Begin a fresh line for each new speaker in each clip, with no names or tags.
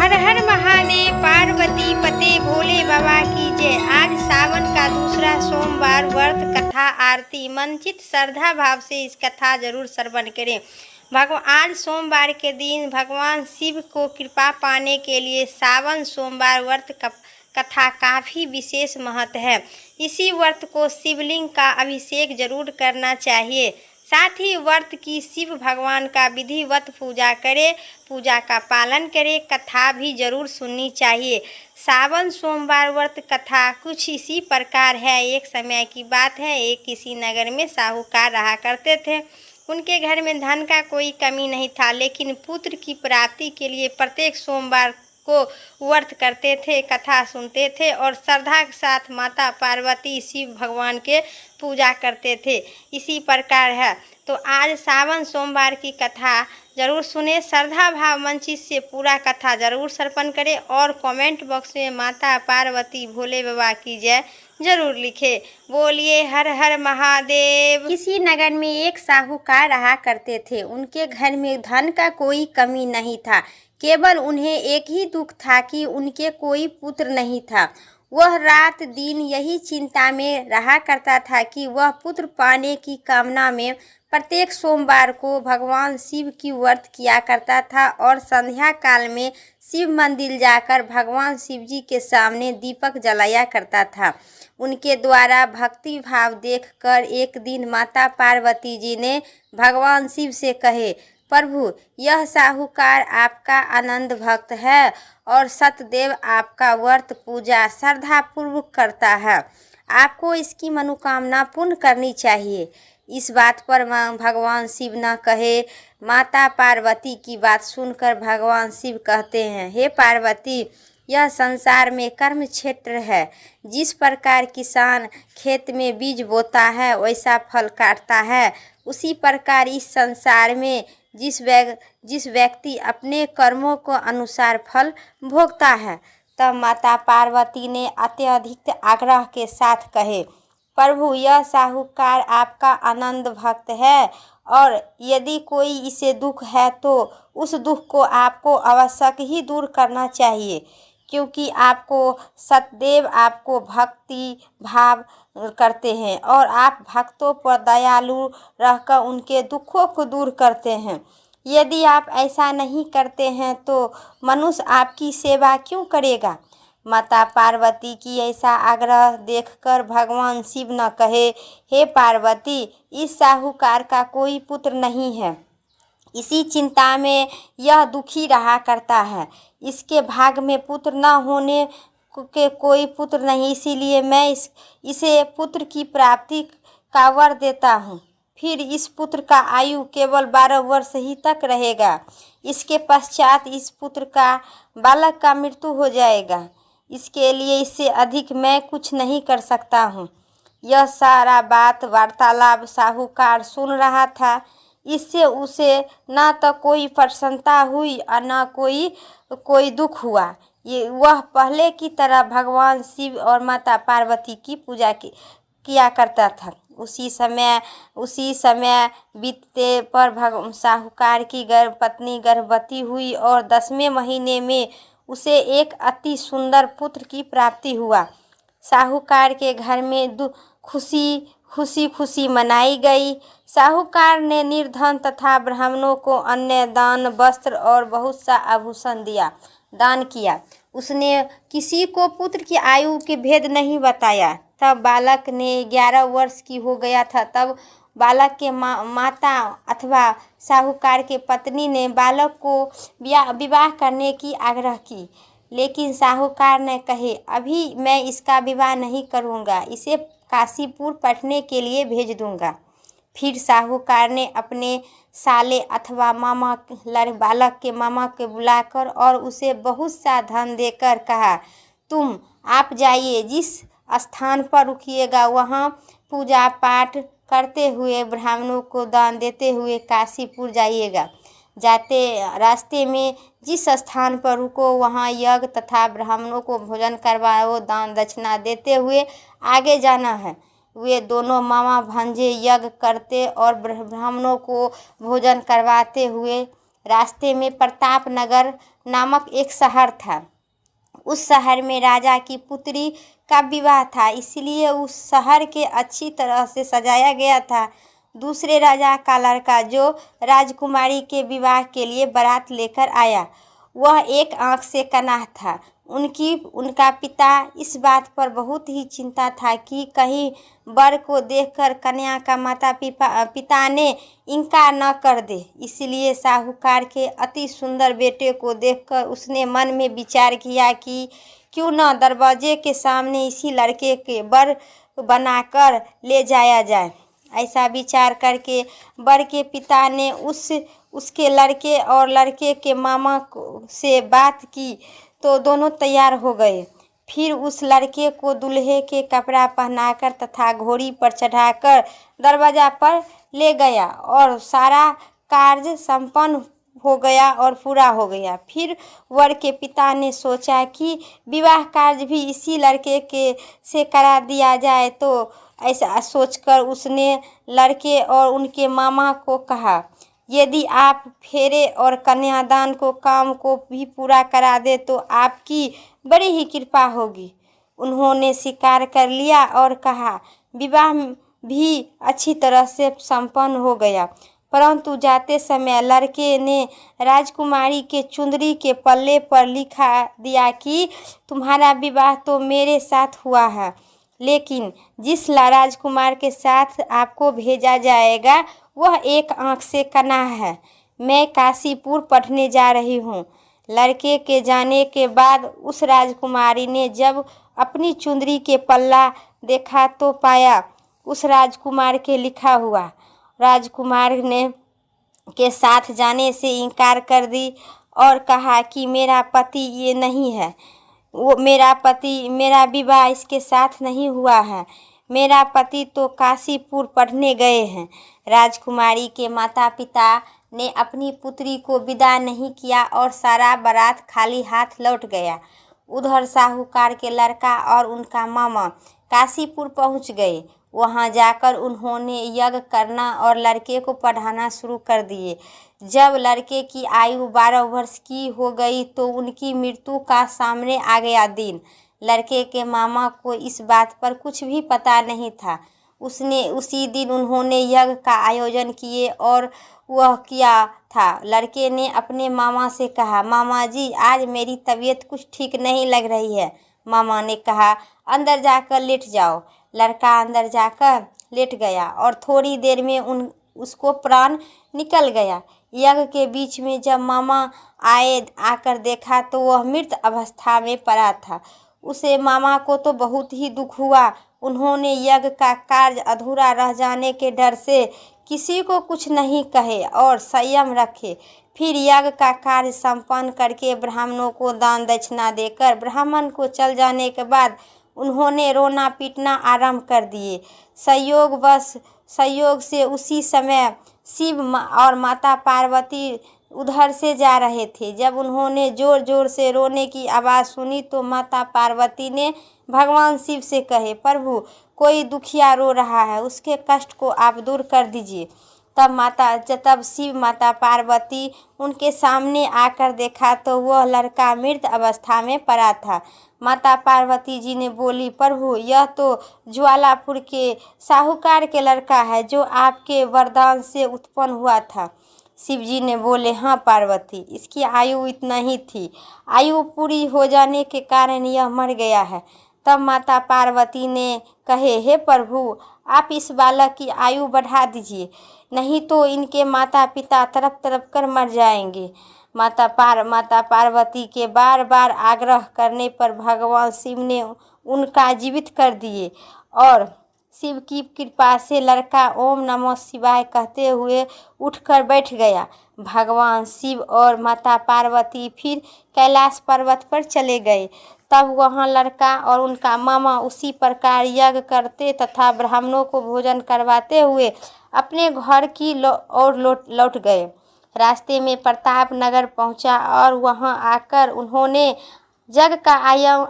हर हर महादेव, पार्वती पते भोले बाबा की जय। आज सावन का दूसरा सोमवार, व्रत कथा आरती। मनचित श्रद्धा भाव से इस कथा जरूर श्रवण करें। आज सोमवार के दिन भगवान शिव को कृपा पाने के लिए सावन सोमवार व्रत कथा काफ़ी विशेष महत्व है। इसी व्रत को शिवलिंग का अभिषेक जरूर करना चाहिए। साथ ही व्रत की शिव भगवान का विधिवत पूजा करें, पूजा का पालन करें। कथा भी जरूर सुननी चाहिए। सावन सोमवार व्रत कथा कुछ इसी प्रकार है। एक समय की बात है, एक किसी नगर में साहूकार रहा करते थे। उनके घर में धन का कोई कमी नहीं था, लेकिन पुत्र की प्राप्ति के लिए प्रत्येक सोमवार को व्रत करते थे, कथा सुनते थे और श्रद्धा के साथ माता पार्वती शिव भगवान के पूजा करते थे। इसी प्रकार है। तो आज सावन सोमवार की कथा जरूर सुने। श्रद्धा भाव मंचित से पूरा कथा जरूर श्रवण करें और कमेंट बॉक्स में माता पार्वती भोले बाबा की जय जरूर लिखे। बोलिए हर हर महादेव। किसी नगर में एक साहूकार रहा करते थे। उनके घर में धन का कोई कमी नहीं था, केवल उन्हें एक ही दुख था कि उनके कोई पुत्र नहीं था। वह रात दिन यही चिंता में रहा करता था कि वह पुत्र पाने की कामना में प्रत्येक सोमवार को भगवान शिव की व्रत किया करता था और संध्या काल में शिव मंदिर जाकर भगवान शिव जी के सामने दीपक जलाया करता था। उनके द्वारा भक्ति भाव देखकर एक दिन माता पार्वती जी ने भगवान शिव से कहे, प्रभु, यह साहूकार आपका आनंद भक्त है और सतदेव आपका व्रत पूजा श्रद्धापूर्वक करता है। आपको इसकी मनोकामना पूर्ण करनी चाहिए। इस बात पर भगवान शिव न कहे। माता पार्वती की बात सुनकर भगवान शिव कहते हैं, हे पार्वती, यह संसार में कर्म क्षेत्र है। जिस प्रकार किसान खेत में बीज बोता है वैसा फल काटता है, उसी प्रकार इस संसार में जिस व्यक्ति अपने कर्मों को अनुसार फल भोगता है। तब माता पार्वती ने अत्यधिक आग्रह के साथ कहे, प्रभु, यह साहूकार आपका आनंद भक्त है और यदि कोई इसे दुख है तो उस दुख को आपको अवश्य ही दूर करना चाहिए, क्योंकि आपको सतदेव आपको भक्ति भाव करते हैं और आप भक्तों पर दयालु रहकर उनके दुखों को दूर करते हैं। यदि आप ऐसा नहीं करते हैं तो मनुष्य आपकी सेवा क्यों करेगा। माता पार्वती की ऐसा आग्रह देखकर भगवान शिव न कहे, हे पार्वती, इस साहूकार का कोई पुत्र नहीं है। इसी चिंता में यह दुखी रहा करता है। इसके भाग में पुत्र न होने के कोई पुत्र नहीं, इसीलिए मैं इसे पुत्र की प्राप्ति का वर देता हूँ। फिर इस पुत्र का आयु केवल 12 वर्ष ही तक रहेगा। इसके पश्चात इस पुत्र का बालक का मृत्यु हो जाएगा। इसके लिए इससे अधिक मैं कुछ नहीं कर सकता हूँ। यह सारा बात वार्तालाप साहूकार सुन रहा था। इससे उसे न तो कोई प्रसन्नता हुई और न कोई दुख हुआ। वह पहले की तरह भगवान शिव और माता पार्वती की पूजा किया करता था। उसी समय बीतते पर साहूकार की पत्नी गर्भवती हुई और 10वें महीने में उसे एक अति सुंदर पुत्र की प्राप्ति हुआ। साहूकार के घर में खुशी मनाई गई। साहूकार ने निर्धन तथा ब्राह्मणों को अन्न दान वस्त्र और बहुत सा आभूषण दान किया। उसने किसी को पुत्र की आयु के भेद नहीं बताया। तब बालक ने 11 वर्ष की हो गया था। तब बालक के माता अथवा साहूकार के पत्नी ने बालक को विवाह करने की आग्रह की, लेकिन साहूकार ने कहे, अभी मैं इसका विवाह नहीं करूँगा, इसे काशीपुर पढ़ने के लिए भेज दूँगा। फिर साहूकार ने अपने साले अथवा बालक के मामा के बुलाकर और उसे बहुत सा धन देकर कहा, आप जाइए, जिस स्थान पर रुकिएगा वहाँ पूजा पाठ करते हुए ब्राह्मणों को दान देते हुए काशीपुर जाइएगा। जाते रास्ते में जिस स्थान पर रुको वहाँ यज्ञ तथा ब्राह्मणों को भोजन करवाओ, दान दक्षिणा देते हुए आगे जाना है। वे दोनों मामा भांजे यज्ञ करते और ब्राह्मणों को भोजन करवाते हुए रास्ते में प्रताप नगर नामक एक शहर था। उस शहर में राजा की पुत्री का विवाह था, इसलिए उस शहर के अच्छी तरह से सजाया गया था। दूसरे राजा का लड़का जो राजकुमारी के विवाह के लिए बारात लेकर आया, वह एक आंख से कन्हा था। उनका पिता इस बात पर बहुत ही चिंता था कि कहीं वर को देखकर कन्या का माता पिता ने इनकार न कर दे। इसलिए साहूकार के अति सुंदर बेटे को देखकर उसने मन में विचार किया कि क्यों न दरवाजे के सामने इसी लड़के के वर बनाकर ले जाया जाए। ऐसा विचार करके वर के पिता ने उसके लड़के और लड़के के मामा से बात की तो दोनों तैयार हो गए। फिर उस लड़के को दूल्हे के कपड़ा पहनाकर तथा घोड़ी पर चढ़ाकर दरवाजा पर ले गया और सारा कार्य संपन्न हो गया और पूरा हो गया। फिर वर के पिता ने सोचा कि विवाह कार्य भी इसी लड़के के से करा दिया जाए, तो ऐसा सोचकर उसने लड़के और उनके मामा को कहा, यदि आप फेरे और कन्यादान को काम को भी पूरा करा दे तो आपकी बड़ी ही कृपा होगी। उन्होंने स्वीकार कर लिया और कहा, विवाह भी अच्छी तरह से संपन्न हो गया। परंतु जाते समय लड़के ने राजकुमारी के चुंदरी के पल्ले पर लिखा दिया कि तुम्हारा विवाह तो मेरे साथ हुआ है, लेकिन जिस राजकुमार के साथ आपको भेजा जाएगा वह एक आंख से कन्हा है। मैं काशीपुर पढ़ने जा रही हूँ। लड़के के जाने के बाद उस राजकुमारी ने जब अपनी चुंदरी के पल्ला देखा तो पाया उस राजकुमार के लिखा हुआ। राजकुमार ने के साथ जाने से इनकार कर दी और कहा कि मेरा पति ये नहीं है, मेरा विवाह इसके साथ नहीं हुआ है। मेरा पति तो काशीपुर पढ़ने गए हैं। राजकुमारी के माता पिता ने अपनी पुत्री को विदा नहीं किया और सारा बारात खाली हाथ लौट गया। उधर साहूकार के लड़का और उनका मामा काशीपुर पहुंच गए। वहां जाकर उन्होंने यज्ञ करना और लड़के को पढ़ाना शुरू कर दिए। जब लड़के की आयु 12 वर्ष की हो गई तो उनकी मृत्यु का सामने आ गया दिन। लड़के के मामा को इस बात पर कुछ भी पता नहीं था। उसी दिन उन्होंने यज्ञ का आयोजन किए और वह किया था। लड़के ने अपने मामा से कहा, मामा जी आज मेरी तबीयत कुछ ठीक नहीं लग रही है। मामा ने कहा, अंदर जाकर लेट जाओ। लड़का अंदर जाकर लेट गया और थोड़ी देर में उसको प्राण निकल गया। यज्ञ के बीच में जब मामा आकर देखा तो वह मृत अवस्था में पड़ा था। उसे मामा को तो बहुत ही दुख हुआ। उन्होंने यज्ञ का कार्य अधूरा रह जाने के डर से किसी को कुछ नहीं कहे और संयम रखे। फिर यज्ञ का कार्य संपन्न करके ब्राह्मणों को दान दक्षिणा देकर ब्राह्मण को चल जाने के बाद उन्होंने रोना पीटना आरंभ कर दिए। संयोग से उसी समय शिव और माता पार्वती उधर से जा रहे थे। जब उन्होंने जोर जोर से रोने की आवाज़ सुनी तो माता पार्वती ने भगवान शिव से कहे, प्रभु कोई दुखिया रो रहा है, उसके कष्ट को आप दूर कर दीजिए। तब शिव माता पार्वती उनके सामने आकर देखा तो वह लड़का मृत अवस्था में पड़ा था। माता पार्वती जी ने बोली, प्रभु यह तो ज्वालापुर के साहूकार के लड़का है जो आपके वरदान से उत्पन्न हुआ था। शिव जी ने बोले, हाँ पार्वती, इसकी आयु इतना ही थी, आयु पूरी हो जाने के कारण यह मर गया है। तब माता पार्वती ने कहे, हे प्रभु आप इस बालक की आयु बढ़ा दीजिए, नहीं तो इनके माता पिता तड़प तड़प कर मर जाएंगे। माता पार्वती के बार बार आग्रह करने पर भगवान शिव ने उनका जीवित कर दिए और शिव की कृपा से लड़का ओम नमः शिवाय कहते हुए उठकर बैठ गया। भगवान शिव और माता पार्वती फिर कैलाश पर्वत पर चले गए। तब वहाँ लड़का और उनका मामा उसी प्रकार यज्ञ करते तथा ब्राह्मणों को भोजन करवाते हुए अपने घर की ओर लौट गए। रास्ते में प्रताप नगर पहुँचा और वहाँ आकर उन्होंने यज्ञ का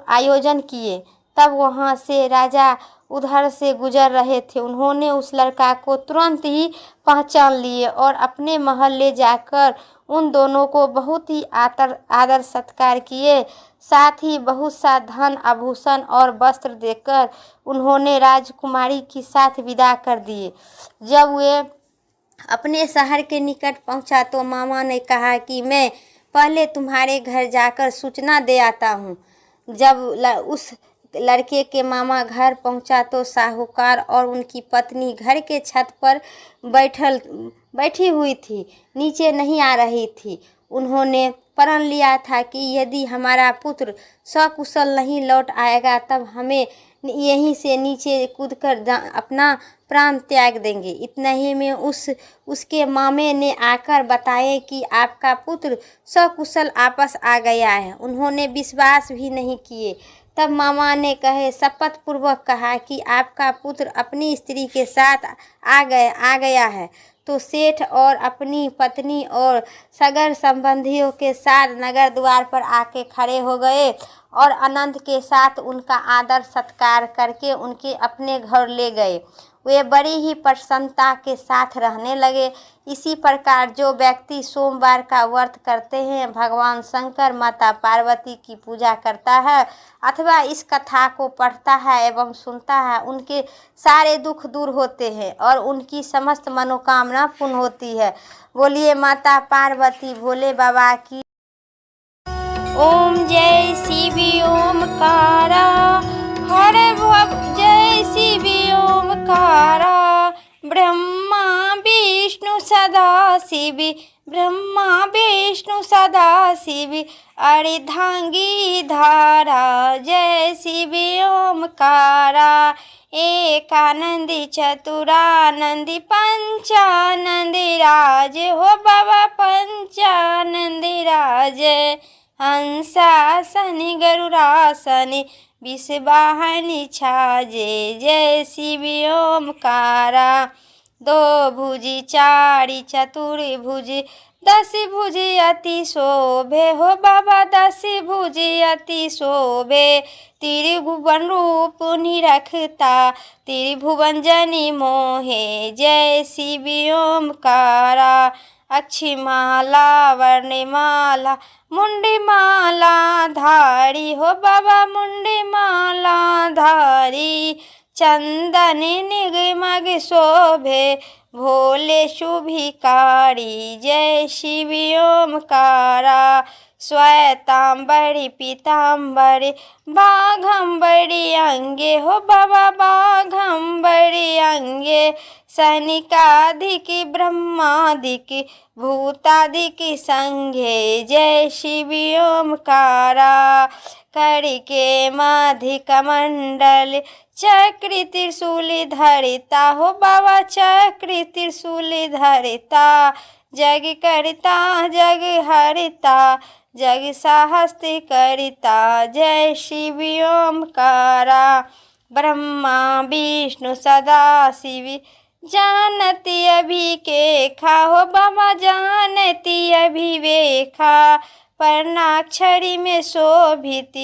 आयोजन किए। तब वहाँ से राजा उधर से गुजर रहे थे। उन्होंने उस लड़का को तुरंत ही पहचान लिए और अपने महल ले जाकर उन दोनों को बहुत ही आदर सत्कार किए। साथ ही बहुत सा धन आभूषण और वस्त्र देकर उन्होंने राजकुमारी के साथ विदा कर दिए। जब वे अपने शहर के निकट पहुंचा तो मामा ने कहा कि मैं पहले तुम्हारे घर जाकर सूचना दे आता हूँ। जब उस लड़के के मामा घर पहुंचा तो साहूकार और उनकी पत्नी घर के छत पर बैठी हुई थी, नीचे नहीं आ रही थी। उन्होंने प्रण लिया था कि यदि हमारा पुत्र सकुशल नहीं लौट आएगा तब हमें यहीं से नीचे कूदकर अपना प्राण त्याग देंगे। इतना ही में उसके मामे ने आकर बताए कि आपका पुत्र सकुशल वापस आ गया है। उन्होंने विश्वास भी नहीं किए। तब मामा ने शपथ पूर्वक कहा कि आपका पुत्र अपनी स्त्री के साथ आ गया है। तो सेठ और अपनी पत्नी और सगर संबंधियों के साथ नगर द्वार पर आके खड़े हो गए और आनंद के साथ उनका आदर सत्कार करके उनके अपने घर ले गए। वे बड़ी ही प्रसन्नता के साथ रहने लगे। इसी प्रकार जो व्यक्ति सोमवार का व्रत करते हैं, भगवान शंकर, माता पार्वती की पूजा करता है अथवा इस कथा को पढ़ता है एवं सुनता है, उनके सारे दुख दूर होते हैं और उनकी समस्त मनोकामना पूर्ण होती है। बोलिए माता पार्वती भोले बाबा की। ओम जय शिव ओमकारा, हर भव जय शिव ओमकारा। ब्रह्मा विष्णु सदा शिव, ब्रह्मा विष्णु सदा शिव, अर्धांगी धारा। जय शिव ओमकारा, एकानंदी चतुरानंदी पंचानंदी राज हो बाबा पंचानंदी राज। हंसासनि गरुड़ासनि विषवाहनि छाजे। जय शिव ओमकारा। दो भुजी चारि चतुर्भुज, दस भुजी अति शोभे हो बाबा दस भुजी अति शोभे। त्रिभुवन रूप निरखता, त्रिभुवन जनि मोहे। जय शिव ओमकारा। अक्षिमाला वर्णमाला मुंडमाला धारी हो बाबा मुंडमाला धारी। चंदन निगमग शोभे भोले शुभिकारी। जय शिव ओमकारा। श्वेतांबरी पीतांबरी बाघंबरी अंगे हो बाबा बाघंबरी अंगे। सनिकाधिक ब्रह्मादिक भूतादिक संघे। जय शिव ओमकारा। करके मधि कमंडल चक्र त्रिशूल धरिता हो बाबा चक्र त्रिशूल धरिता। जग करता जग हरिता, जग साहस्य करता। जय शिव ओमकारा। ब्रह्मा विष्णु सदा शिव, जानती अभी के खा हो बाबा जानती अभिवेखा। पर्णाक्षरी में शोभित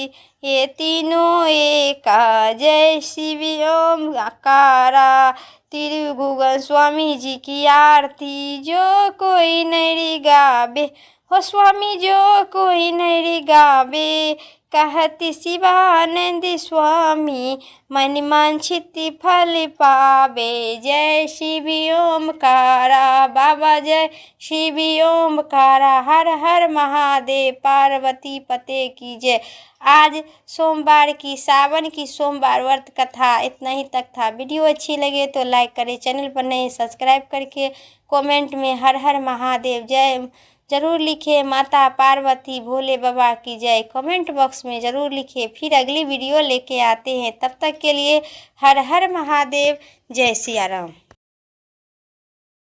ये तीनों एका। जय शिव ओमकारा। त्रिभुवन स्वामी जी की आरती जो कोई नहीं गावे हो स्वामी जो कोई नहीं गावे। कहती शिवानंद स्वामी मन वांछित फल पावे। जय शिव ओमकारा बाबा। जय शिव ओमकारा। हर हर महादेव। पार्वती पते की जय। आज सोमवार की सावन की सोमवार व्रत कथा इतना ही तक था। वीडियो अच्छी लगे तो लाइक करें, चैनल पर नए सब्सक्राइब करके कमेंट में हर हर महादेव जय जरूर लिखिए। माता पार्वती भोले बाबा की जय कमेंट बॉक्स में ज़रूर लिखिए। फिर अगली वीडियो लेके आते हैं, तब तक के लिए हर हर महादेव। जय सिया राम।